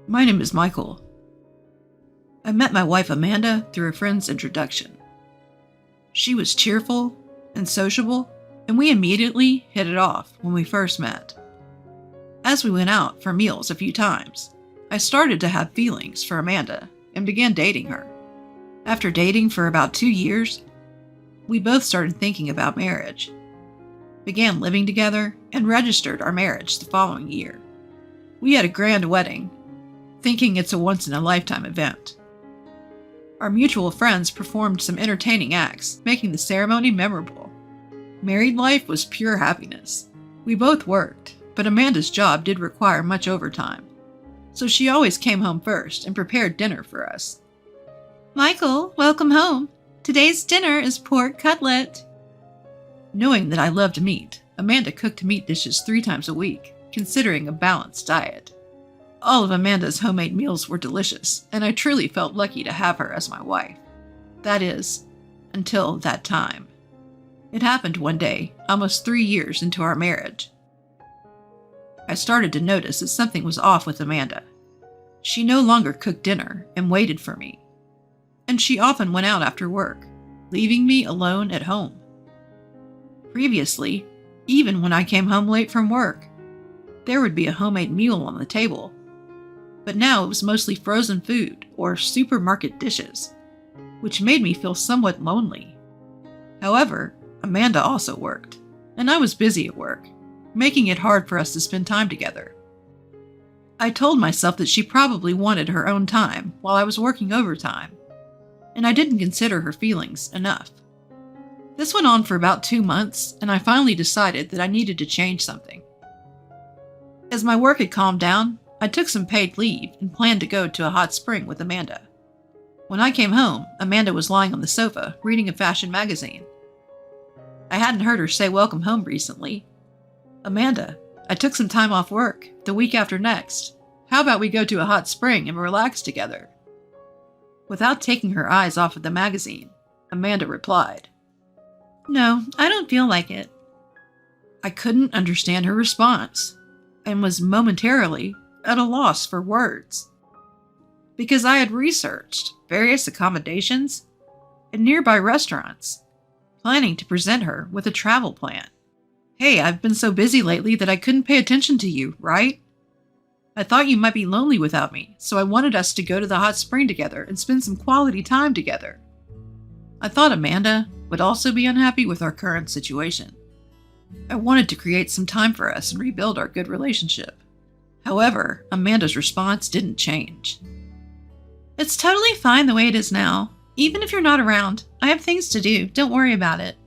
My name is Michael. I met my wife Amanda through a friend's introduction. She was cheerful and sociable, and we immediately hit it off when we first met. As we went out for meals a few times, I started to have feelings for Amanda and began dating her. After dating for about 2 years, we both started thinking about marriage, began living together, and registered our marriage the following year. We had a grand wedding, thinking it's a once-in-a-lifetime event. Our mutual friends performed some entertaining acts, making the ceremony memorable. Married life was pure happiness. We both worked, but Amanda's job did require much overtime, so she always came home first and prepared dinner for us. "Michael, welcome home. Today's dinner is pork cutlet." Knowing that I loved meat, Amanda cooked meat dishes 3 times a week, considering a balanced diet. All of Amanda's homemade meals were delicious, and I truly felt lucky to have her as my wife. That is, until that time. It happened one day, almost 3 years into our marriage. I started to notice that something was off with Amanda. She no longer cooked dinner and waited for me, and she often went out after work, leaving me alone at home. Previously, even when I came home late from work, there would be a homemade meal on the table, but now it was mostly frozen food or supermarket dishes, which made me feel somewhat lonely. However, Amanda also worked, and I was busy at work, making it hard for us to spend time together. I told myself that she probably wanted her own time while I was working overtime, and I didn't consider her feelings enough. This went on for about 2 months, and I finally decided that I needed to change something. As my work had calmed down, I took some paid leave and planned to go to a hot spring with Amanda. When I came home, Amanda was lying on the sofa reading a fashion magazine. I hadn't heard her say welcome home recently. "Amanda, I took some time off work, the week after next. How about we go to a hot spring and relax together?" Without taking her eyes off of the magazine, Amanda replied, "No, I don't feel like it." I couldn't understand her response and was momentarily at a loss for words, because I had researched various accommodations and nearby restaurants, planning to present her with a travel plan. "Hey, I've been so busy lately that I couldn't pay attention to you, right? I thought you might be lonely without me, so I wanted us to go to the hot spring together and spend some quality time together." I thought Amanda would also be unhappy with our current situation. I wanted to create some time for us and rebuild our good relationship. However, Amanda's response didn't change. "It's totally fine the way it is now. Even if you're not around, I have things to do. Don't worry about it."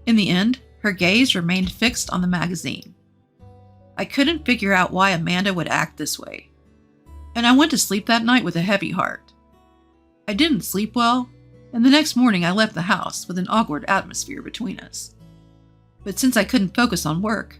In the end, her gaze remained fixed on the magazine. I couldn't figure out why Amanda would act this way, and I went to sleep that night with a heavy heart. I didn't sleep well, and the next morning I left the house with an awkward atmosphere between us. But since I couldn't focus on work,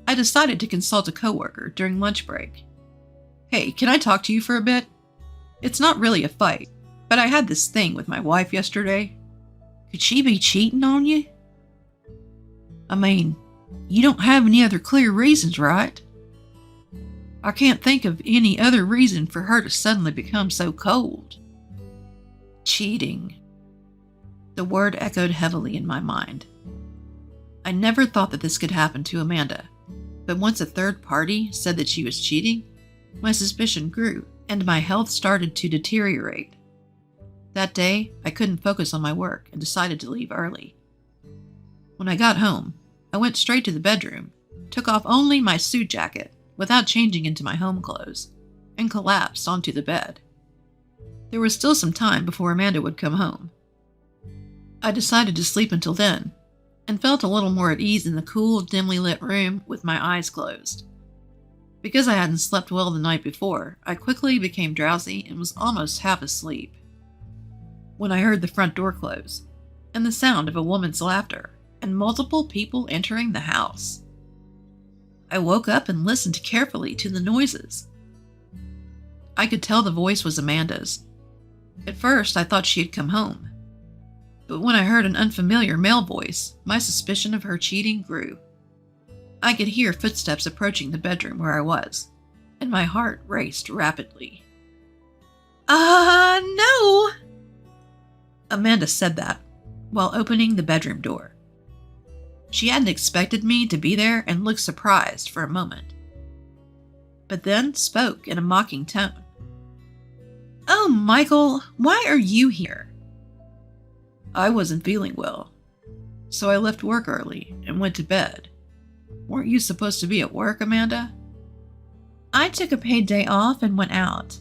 I decided to consult a coworker during lunch break. "Hey, can I talk to you for a bit? It's not really a fight, but I had this thing with my wife yesterday. Could she be cheating on you? I mean, you don't have any other clear reasons, right? I can't think of any other reason for her to suddenly become so cold." Cheating. The word echoed heavily in my mind. I never thought that this could happen to Amanda, but once a third party said that she was cheating, my suspicion grew and my health started to deteriorate. That day, I couldn't focus on my work and decided to leave early. When I got home, I went straight to the bedroom, took off only my suit jacket without changing into my home clothes, and collapsed onto the bed. There was still some time before Amanda would come home. I decided to sleep until then, and felt a little more at ease in the cool, dimly lit room with my eyes closed. Because I hadn't slept well the night before, I quickly became drowsy and was almost half asleep when I heard the front door close, and the sound of a woman's laughter, and multiple people entering the house. I woke up and listened carefully to the noises. I could tell the voice was Amanda's. At first, I thought she had come home, but when I heard an unfamiliar male voice, my suspicion of her cheating grew. I could hear footsteps approaching the bedroom where I was. and my heart raced rapidly. No! Amanda said that while opening the bedroom door. She hadn't expected me to be there and looked surprised for a moment, but then spoke in a mocking tone. Oh, Michael, why are you here? I wasn't feeling well, so I left work early and went to bed. Weren't you supposed to be at work, Amanda? I took a paid day off and went out.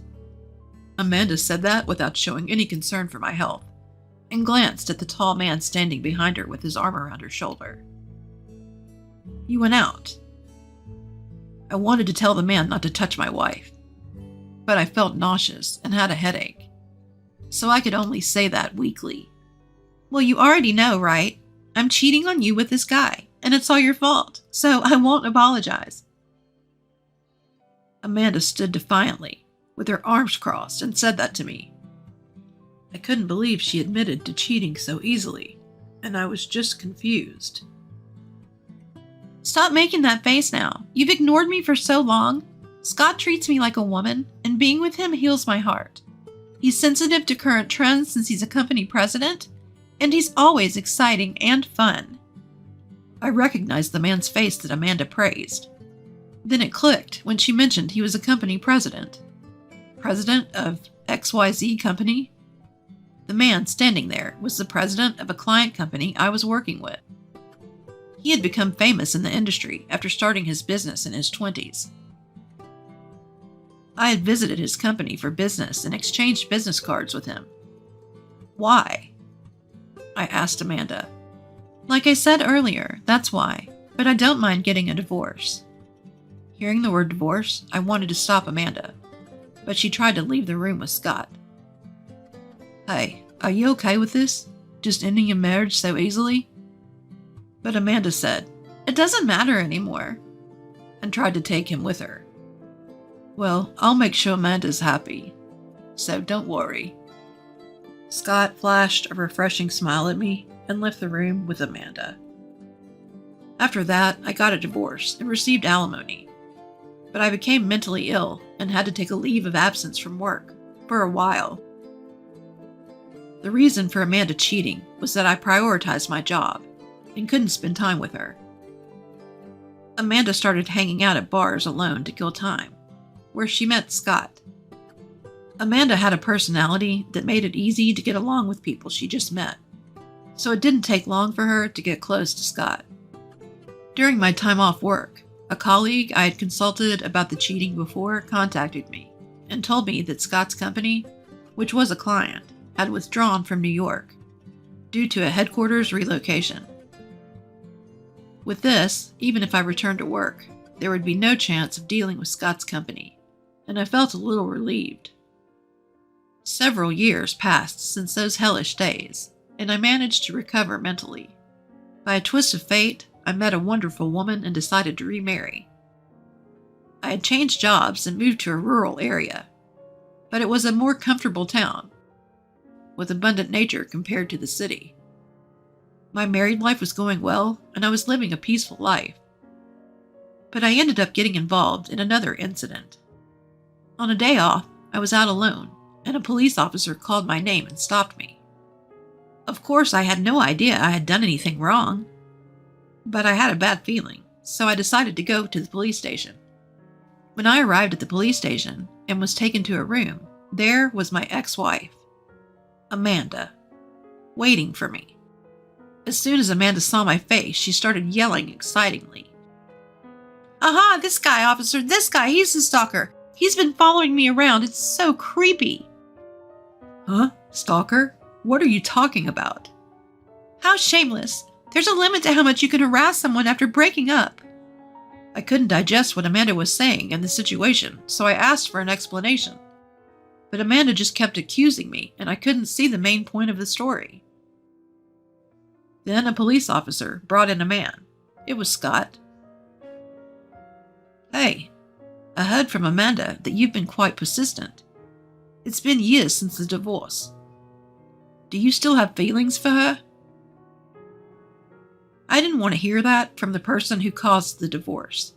Amanda said that without showing any concern for my health, and glanced at the tall man standing behind her with his arm around her shoulder. You went out. I wanted to tell the man not to touch my wife, but I felt nauseous and had a headache, so I could only say that weakly. Well, you already know, right? I'm cheating on you with this guy, and it's all your fault, so I won't apologize. Amanda stood defiantly, with her arms crossed, and said that to me. I couldn't believe she admitted to cheating so easily, and I was just confused. Stop making that face now. You've ignored me for so long. Scott treats me like a woman, and being with him heals my heart. He's sensitive to current trends since he's a company president, and he's always exciting and fun. I recognized the man's face that Amanda praised. Then it clicked when she mentioned he was a company president. President of XYZ company? The man standing there was the president of a client company I was working with. He had become famous in the industry after starting his business in his 20s. I had visited his company for business and exchanged business cards with him. Why? I asked Amanda. Like I said earlier, that's why, but I don't mind getting a divorce. Hearing the word divorce, I wanted to stop Amanda, but she tried to leave the room with Scott. Hey, are you okay with this? Just ending your marriage so easily? But Amanda said, it doesn't matter anymore, and tried to take him with her. Well, I'll make sure Amanda's happy, so don't worry. Scott flashed a refreshing smile at me and left the room with Amanda. After that, I got a divorce and received alimony, but I became mentally ill and had to take a leave of absence from work for a while. The reason for Amanda cheating was that I prioritized my job and couldn't spend time with her. Amanda started hanging out at bars alone to kill time, where she met Scott. Amanda had a personality that made it easy to get along with people she just met, so it didn't take long for her to get close to Scott. During my time off work, a colleague I had consulted about the cheating before contacted me and told me that Scott's company, which was a client, had withdrawn from New York due to a headquarters relocation. With this, even if I returned to work, there would be no chance of dealing with Scott's company, and I felt a little relieved. Several years passed since those hellish days, and I managed to recover mentally. By a twist of fate, I met a wonderful woman and decided to remarry. I had changed jobs and moved to a rural area, but it was a more comfortable town, with abundant nature compared to the city. My married life was going well, and I was living a peaceful life. But I ended up getting involved in another incident. On a day off, I was out alone, and a police officer called my name and stopped me. Of course, I had no idea I had done anything wrong, but I had a bad feeling, so I decided to go to the police station. When I arrived at the police station and was taken to a room, there was my ex-wife, Amanda, waiting for me. As soon as Amanda saw my face, she started yelling excitingly. Aha, this guy, officer, this guy, he's the stalker. He's been following me around. It's so creepy. Huh? Stalker? What are you talking about? How shameless. There's a limit to how much you can harass someone after breaking up. I couldn't digest what Amanda was saying and the situation, so I asked for an explanation. But Amanda just kept accusing me, and I couldn't see the main point of the story. Then a police officer brought in a man. It was Scott. Hey, I heard from Amanda that you've been quite persistent. It's been years since the divorce. Do you still have feelings for her? I didn't want to hear that from the person who caused the divorce.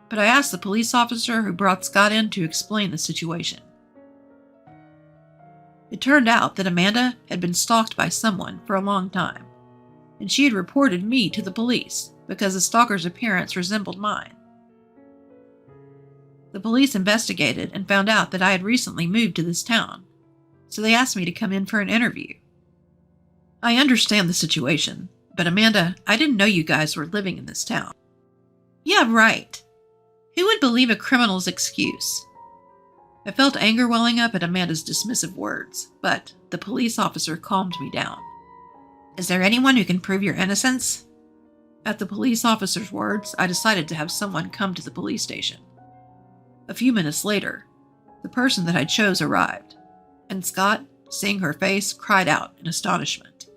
but I asked the police officer who brought Scott in to explain the situation. It turned out that Amanda had been stalked by someone for a long time, and she had reported me to the police because the stalker's appearance resembled mine. The police investigated and found out that I had recently moved to this town, so they asked me to come in for an interview. I understand the situation, but Amanda, I didn't know you guys were living in this town. Yeah, right. Who would believe a criminal's excuse? I felt anger welling up at Amanda's dismissive words, but the police officer calmed me down. Is there anyone who can prove your innocence? At the police officer's words, I decided to have someone come to the police station. A few minutes later, the person that I chose arrived, and Scott, seeing her face, cried out in astonishment.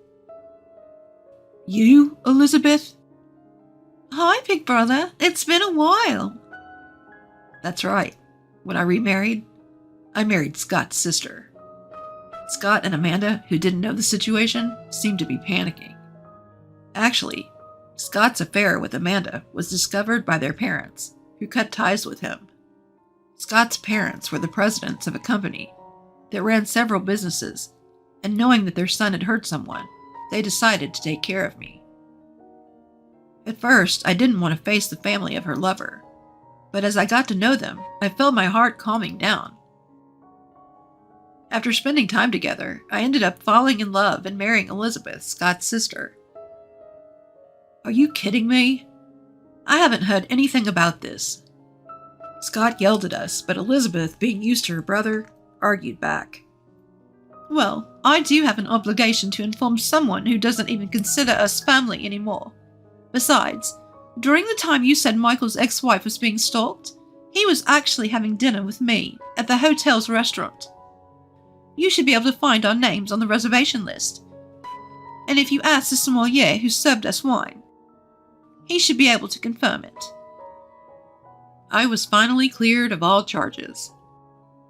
You, Elizabeth? Hi, big brother. It's been a while. That's right. When I remarried, I married Scott's sister. Scott and Amanda, who didn't know the situation, seemed to be panicking. Actually, Scott's affair with Amanda was discovered by their parents, who cut ties with him. Scott's parents were the presidents of a company that ran several businesses, and knowing that their son had hurt someone, they decided to take care of me. At first, I didn't want to face the family of her lover, but as I got to know them, I felt my heart calming down. After spending time together, I ended up falling in love and marrying Elizabeth, Scott's sister. Are you kidding me? I haven't heard anything about this. Scott yelled at us, but Elizabeth, being used to her brother, argued back. Well, I do have an obligation to inform someone who doesn't even consider us family anymore. Besides, during the time you said Michael's ex-wife was being stalked, he was actually having dinner with me at the hotel's restaurant. You should be able to find our names on the reservation list. And if you ask the sommelier who served us wine, he should be able to confirm it. I was finally cleared of all charges.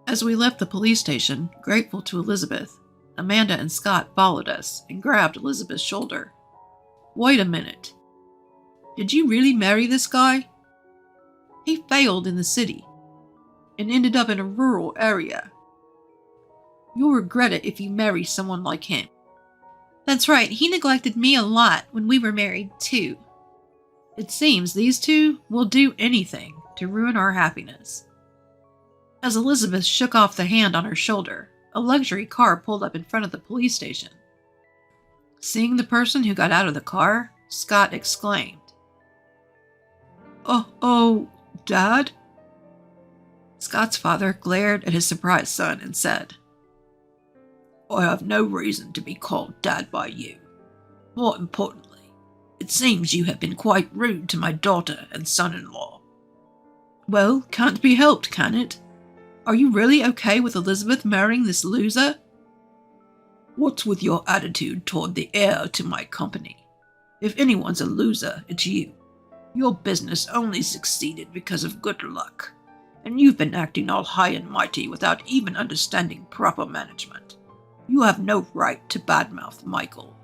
As we left the police station, grateful to Elizabeth, Amanda and Scott followed us and grabbed Elizabeth's shoulder. Wait a minute. Did you really marry this guy? He failed in the city and ended up in a rural area. You'll regret it if you marry someone like him. That's right, he neglected me a lot when we were married, too. It seems these two will do anything to ruin our happiness. As Elizabeth shook off the hand on her shoulder, a luxury car pulled up in front of the police station. Seeing the person who got out of the car, Scott exclaimed, Oh, Dad? Scott's father glared at his surprised son and said, I have no reason to be called Dad by you. More importantly, it seems you have been quite rude to my daughter and son-in-law. Well, can't be helped, can it? Are you really okay with Elizabeth marrying this loser? What's with your attitude toward the heir to my company? If anyone's a loser, it's you. Your business only succeeded because of good luck, and you've been acting all high and mighty without even understanding proper management. You have no right to badmouth Michael.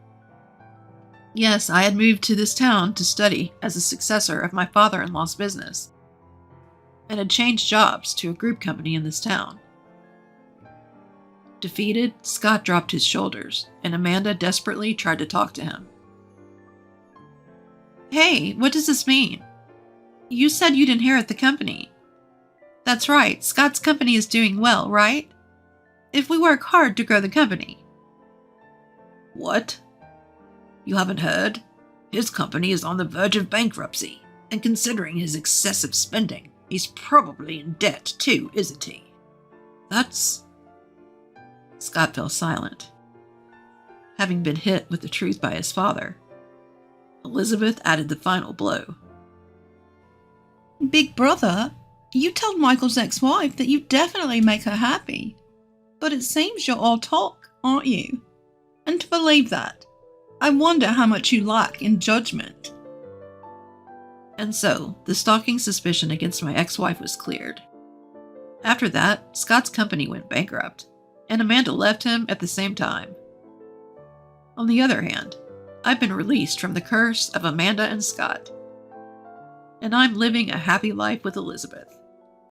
Yes, I had moved to this town to study as a successor of my father-in-law's business, and had changed jobs to a group company in this town. Defeated, Scott dropped his shoulders, and Amanda desperately tried to talk to him. Hey, what does this mean? You said you'd inherit the company. That's right, Scott's company is doing well, right? If we work hard to grow the company. What? You haven't heard? His company is on the verge of bankruptcy, and considering his excessive spending, he's probably in debt too, isn't he? That's... Scott fell silent. Having been hit with the truth by his father, Elizabeth added the final blow. Big brother, you told Michael's ex-wife that you'd definitely make her happy. But it seems you're all talk, aren't you? And to believe that, I wonder how much you lack in judgment. And so, the stalking suspicion against my ex-wife was cleared. After that, Scott's company went bankrupt, and Amanda left him at the same time. On the other hand, I've been released from the curse of Amanda and Scott. and I'm living a happy life with Elizabeth.